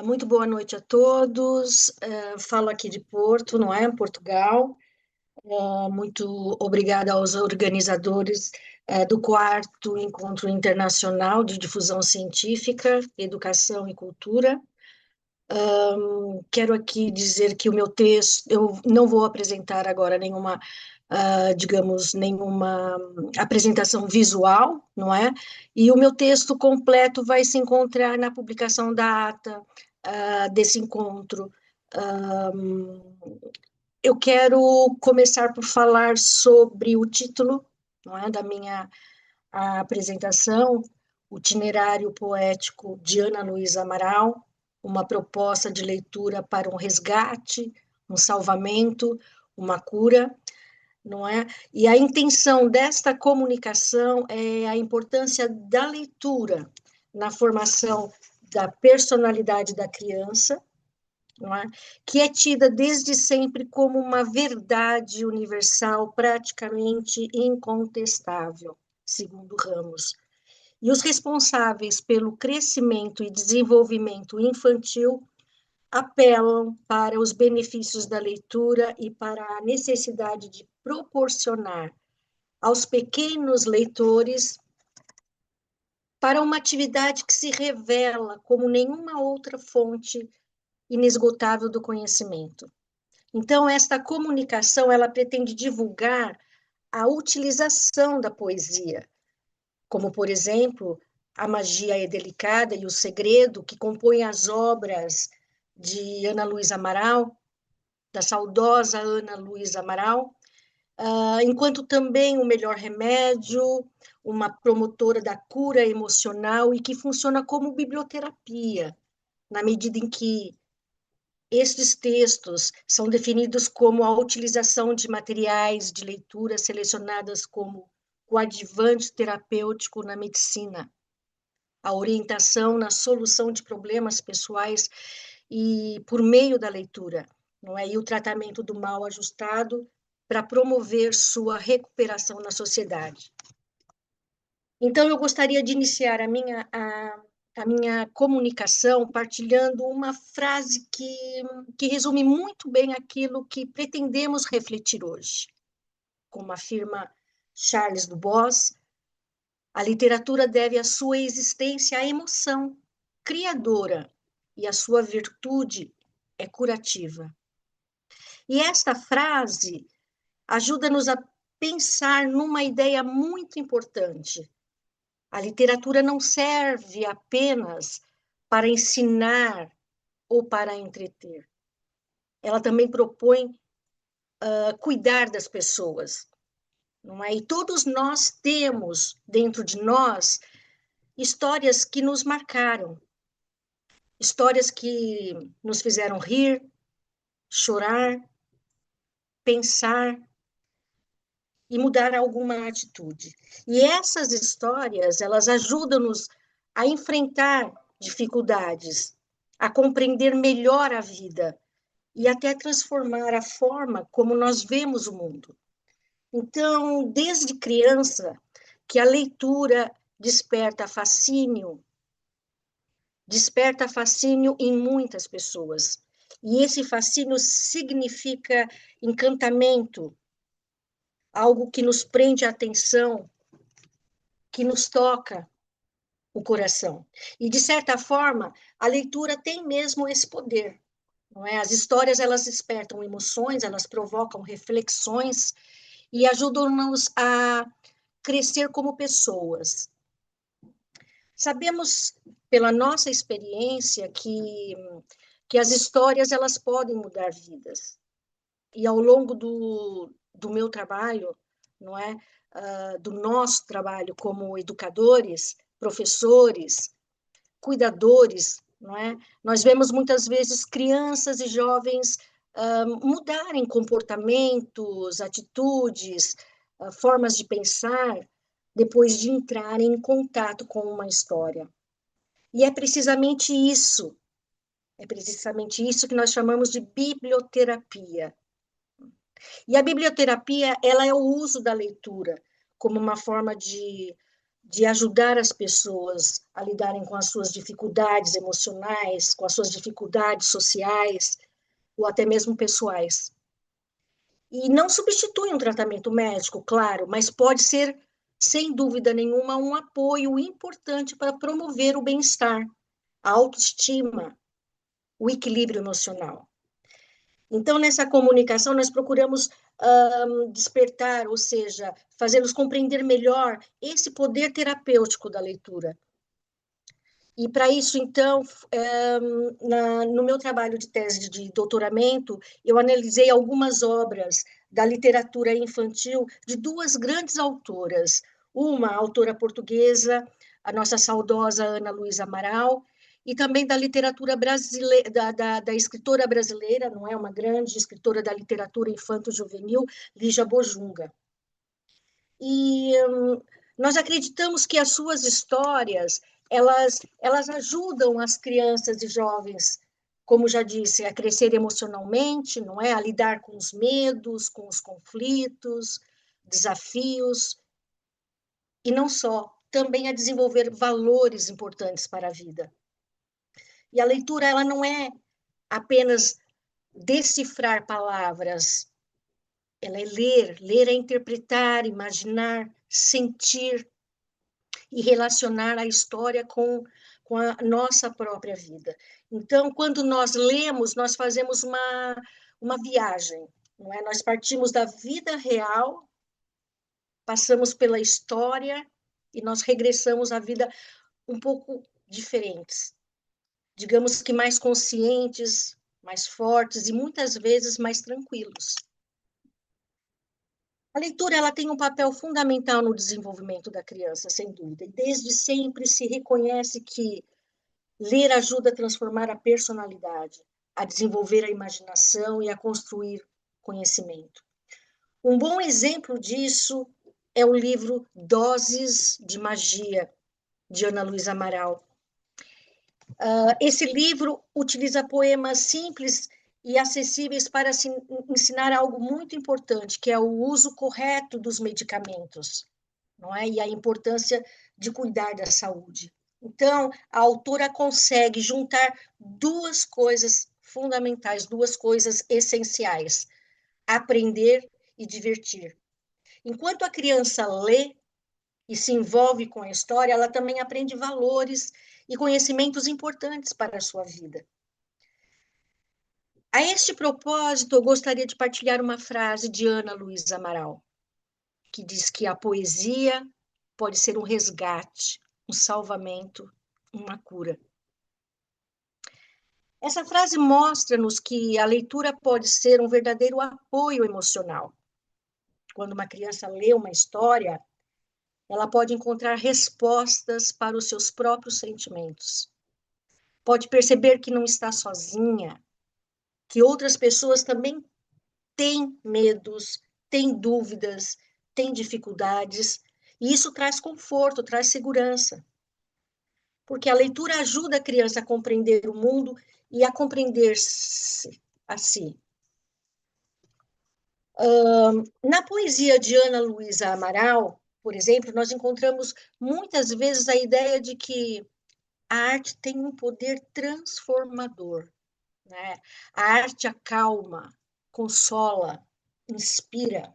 Muito boa noite a todos. Falo aqui de Porto, não é? Portugal. Muito obrigada aos organizadores do quarto Encontro Internacional de Difusão Científica, Educação e Cultura. Quero aqui dizer que o meu texto, eu não vou apresentar agora nenhuma, digamos, nenhuma apresentação visual, não é? E o meu texto completo vai se encontrar na publicação da ata, desse encontro. Eu quero começar por falar sobre o título, não é, da minha apresentação, o Itinerário Poético de Ana Luísa Amaral, uma proposta de leitura para um resgate, um salvamento, uma cura, não é? E a intenção desta comunicação é a importância da leitura na formação da personalidade da criança, não é? Que é tida desde sempre como uma verdade universal praticamente incontestável, segundo Ramos. E os responsáveis pelo crescimento e desenvolvimento infantil apelam para os benefícios da leitura e para a necessidade de proporcionar aos pequenos leitores para uma atividade que se revela como nenhuma outra fonte inesgotável do conhecimento. Então, esta comunicação, ela pretende divulgar a utilização da poesia, como, por exemplo, A Magia é Delicada e O Segredo, que compõem as obras de Ana Luísa Amaral, da saudosa Ana Luísa Amaral, enquanto também O Melhor Remédio, uma promotora da cura emocional e que funciona como biblioterapia, na medida em que estes textos são definidos como a utilização de materiais de leitura selecionadas como coadjuvante terapêutico na medicina, a orientação na solução de problemas pessoais e por meio da leitura, não é? E o tratamento do mal ajustado para promover sua recuperação na sociedade. Então, eu gostaria de iniciar a minha comunicação partilhando uma frase que resume muito bem aquilo que pretendemos refletir hoje. Como afirma Charles Dubois, a literatura deve a sua existência à emoção criadora e a sua virtude é curativa. E esta frase ajuda-nos a pensar numa ideia muito importante. A literatura não serve apenas para ensinar ou para entreter. Ela também propõe cuidar das pessoas, não é? E todos nós temos dentro de nós histórias que nos marcaram, histórias que nos fizeram rir, chorar, pensar e mudar alguma atitude. E essas histórias, elas ajudam-nos a enfrentar dificuldades, a compreender melhor a vida e até transformar a forma como nós vemos o mundo. Então, desde criança, que a leitura desperta fascínio em muitas pessoas. E esse fascínio significa encantamento, algo que nos prende a atenção, que nos toca o coração. E, de certa forma, a leitura tem mesmo esse poder. Não é? As histórias, elas despertam emoções, elas provocam reflexões e ajudam-nos a crescer como pessoas. Sabemos, pela nossa experiência, que as histórias, elas podem mudar vidas. E ao longo do meu trabalho, não é? Do nosso trabalho como educadores, professores, cuidadores, não é? Nós vemos muitas vezes crianças e jovens mudarem comportamentos, atitudes, formas de pensar, depois de entrarem em contato com uma história. E é precisamente isso que nós chamamos de biblioterapia. E a biblioterapia, ela é o uso da leitura como uma forma de de ajudar as pessoas a lidarem com as suas dificuldades emocionais, com as suas dificuldades sociais, ou até mesmo pessoais. E não substitui um tratamento médico, claro, mas pode ser, sem dúvida nenhuma, um apoio importante para promover o bem-estar, a autoestima, o equilíbrio emocional. Então, nessa comunicação, nós procuramos despertar, ou seja, fazê-los compreender melhor esse poder terapêutico da leitura. E para isso, então, no meu trabalho de tese de doutoramento, eu analisei algumas obras da literatura infantil de duas grandes autoras. Uma autora portuguesa, a nossa saudosa Ana Luísa Amaral, e também da literatura brasileira, da escritora brasileira, não é, uma grande escritora da literatura infanto-juvenil, Lígia Bojunga. E nós acreditamos que as suas histórias, elas ajudam as crianças e jovens, como já disse, a crescer emocionalmente, não é? A lidar com os medos, com os conflitos, desafios, e não só, também a desenvolver valores importantes para a vida. E a leitura, ela não é apenas decifrar palavras, ela é ler, ler é interpretar, imaginar, sentir e relacionar a história com a nossa própria vida. Então, quando nós lemos, nós fazemos uma viagem, não é? Nós partimos da vida real, passamos pela história e nós regressamos à vida um pouco diferentes, digamos que mais conscientes, mais fortes e muitas vezes mais tranquilos. A leitura, ela tem um papel fundamental no desenvolvimento da criança, sem dúvida, e desde sempre se reconhece que ler ajuda a transformar a personalidade, a desenvolver a imaginação e a construir conhecimento. Um bom exemplo disso é o livro Doses de Magia, de Ana Luísa Amaral. Esse livro utiliza poemas simples e acessíveis para ensinar algo muito importante, que é o uso correto dos medicamentos, não é? E a importância de cuidar da saúde. Então, a autora consegue juntar duas coisas fundamentais, duas coisas essenciais: aprender e divertir. Enquanto a criança lê e se envolve com a história, ela também aprende valores e conhecimentos importantes para a sua vida. A este propósito, eu gostaria de partilhar uma frase de Ana Luísa Amaral, que diz que a poesia pode ser um resgate, um salvamento, uma cura. Essa frase mostra-nos que a leitura pode ser um verdadeiro apoio emocional. Quando uma criança lê uma história, ela pode encontrar respostas para os seus próprios sentimentos. Pode perceber que não está sozinha, que outras pessoas também têm medos, têm dúvidas, têm dificuldades, e isso traz conforto, traz segurança. Porque a leitura ajuda a criança a compreender o mundo e a compreender-se a si. Na poesia de Ana Luísa Amaral, por exemplo, nós encontramos muitas vezes a ideia de que a arte tem um poder transformador, né? A arte acalma, consola, inspira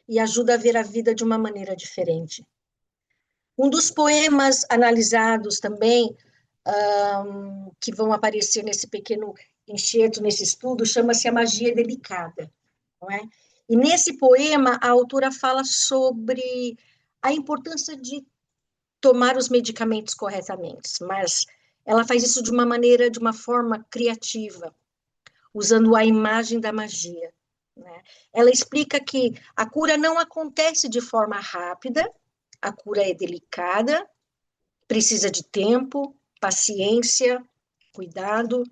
e ajuda a ver a vida de uma maneira diferente. Um dos poemas analisados também, que vão aparecer nesse pequeno enxerto, nesse estudo, chama-se A Magia Delicada, não é? E nesse poema, a autora fala sobre a importância de tomar os medicamentos corretamente, mas ela faz isso de uma maneira, de uma forma criativa, usando a imagem da magia, né? Ela explica que a cura não acontece de forma rápida, a cura é delicada, precisa de tempo, paciência, cuidado.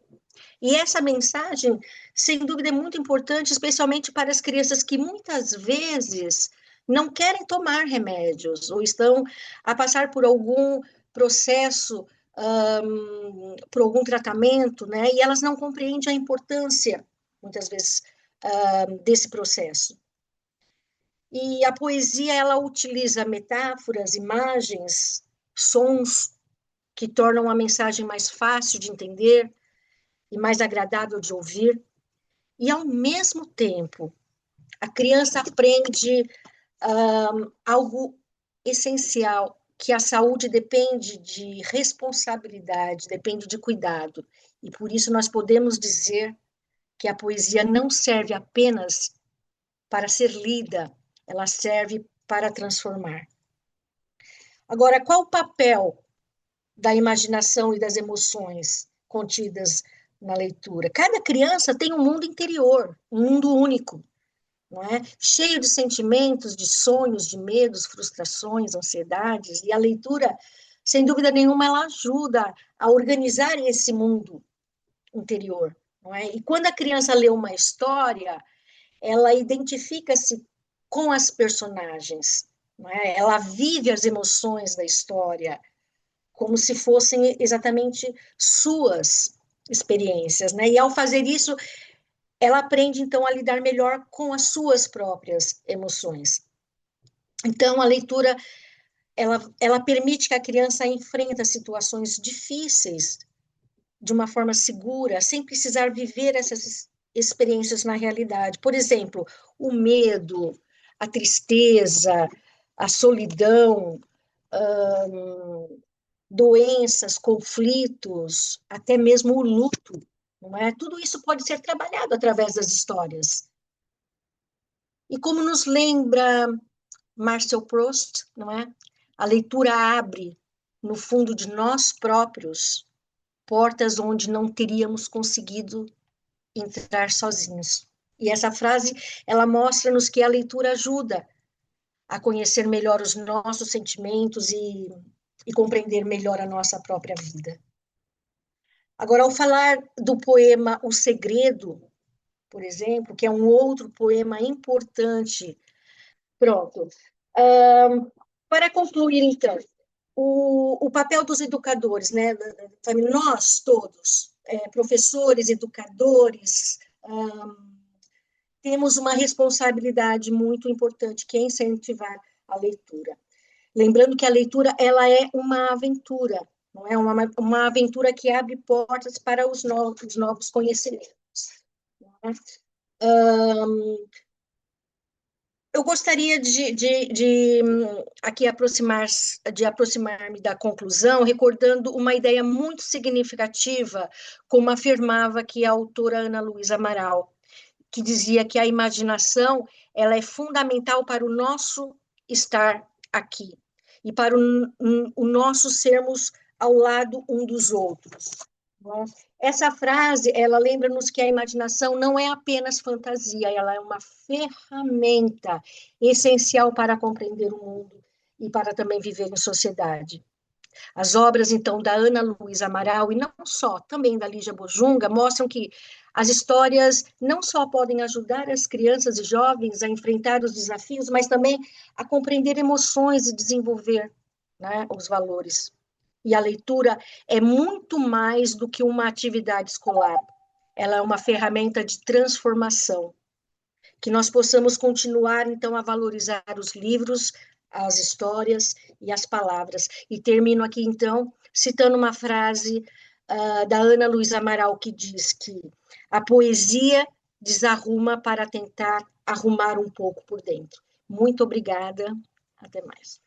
E essa mensagem, sem dúvida, é muito importante, especialmente para as crianças que muitas vezes não querem tomar remédios ou estão a passar por algum processo, por algum tratamento, né? E elas não compreendem a importância, muitas vezes, desse processo. E a poesia, ela utiliza metáforas, imagens, sons que tornam a mensagem mais fácil de entender e mais agradável de ouvir. E, ao mesmo tempo, a criança aprende algo essencial, que a saúde depende de responsabilidade, depende de cuidado. E por isso nós podemos dizer que a poesia não serve apenas para ser lida, ela serve para transformar. Agora, qual o papel da imaginação e das emoções contidas na leitura? Cada criança tem um mundo interior, um mundo único, não é? Cheio de sentimentos, de sonhos, de medos, frustrações, ansiedades, e a leitura, sem dúvida nenhuma, ela ajuda a organizar esse mundo interior, não é? E quando a criança lê uma história, ela identifica-se com as personagens, não é? Ela vive as emoções da história como se fossem exatamente suas experiências, né? E ao fazer isso, ela aprende então a lidar melhor com as suas próprias emoções. Então, a leitura ela permite que a criança enfrente situações difíceis de uma forma segura, sem precisar viver essas experiências na realidade. Por exemplo, o medo, a tristeza, a solidão, doenças, conflitos, até mesmo o luto, não é? Tudo isso pode ser trabalhado através das histórias. E como nos lembra Marcel Proust, não é? A leitura abre, no fundo de nós próprios, portas onde não teríamos conseguido entrar sozinhos. E essa frase, ela mostra-nos que a leitura ajuda a conhecer melhor os nossos sentimentos e compreender melhor a nossa própria vida. Agora, ao falar do poema O Segredo, por exemplo, que é um outro poema importante, pronto. Para concluir, então, o papel dos educadores, né? Nós todos, professores, educadores, temos uma responsabilidade muito importante, que é incentivar a leitura. Lembrando que a leitura ela é uma aventura, não é uma aventura que abre portas para os novos conhecimentos. Não é? Eu gostaria de aqui aproximar-me da conclusão, recordando uma ideia muito significativa, como afirmava aqui a autora Ana Luísa Amaral, que dizia que a imaginação ela é fundamental para o nosso estar aqui e para o nosso sermos ao lado um dos outros. Né? Essa frase, ela lembra-nos que a imaginação não é apenas fantasia, ela é uma ferramenta essencial para compreender o mundo e para também viver em sociedade. As obras, então, da Ana Luísa Amaral, e não só, também da Lígia Bojunga, mostram que as histórias não só podem ajudar as crianças e jovens a enfrentar os desafios, mas também a compreender emoções e desenvolver, né, os valores. E a leitura é muito mais do que uma atividade escolar. Ela é uma ferramenta de transformação. Que nós possamos continuar, então, a valorizar os livros, as histórias e as palavras. E termino aqui, então, citando uma frase da Ana Luísa Amaral, que diz que a poesia desarruma para tentar arrumar um pouco por dentro. Muito obrigada. Até mais.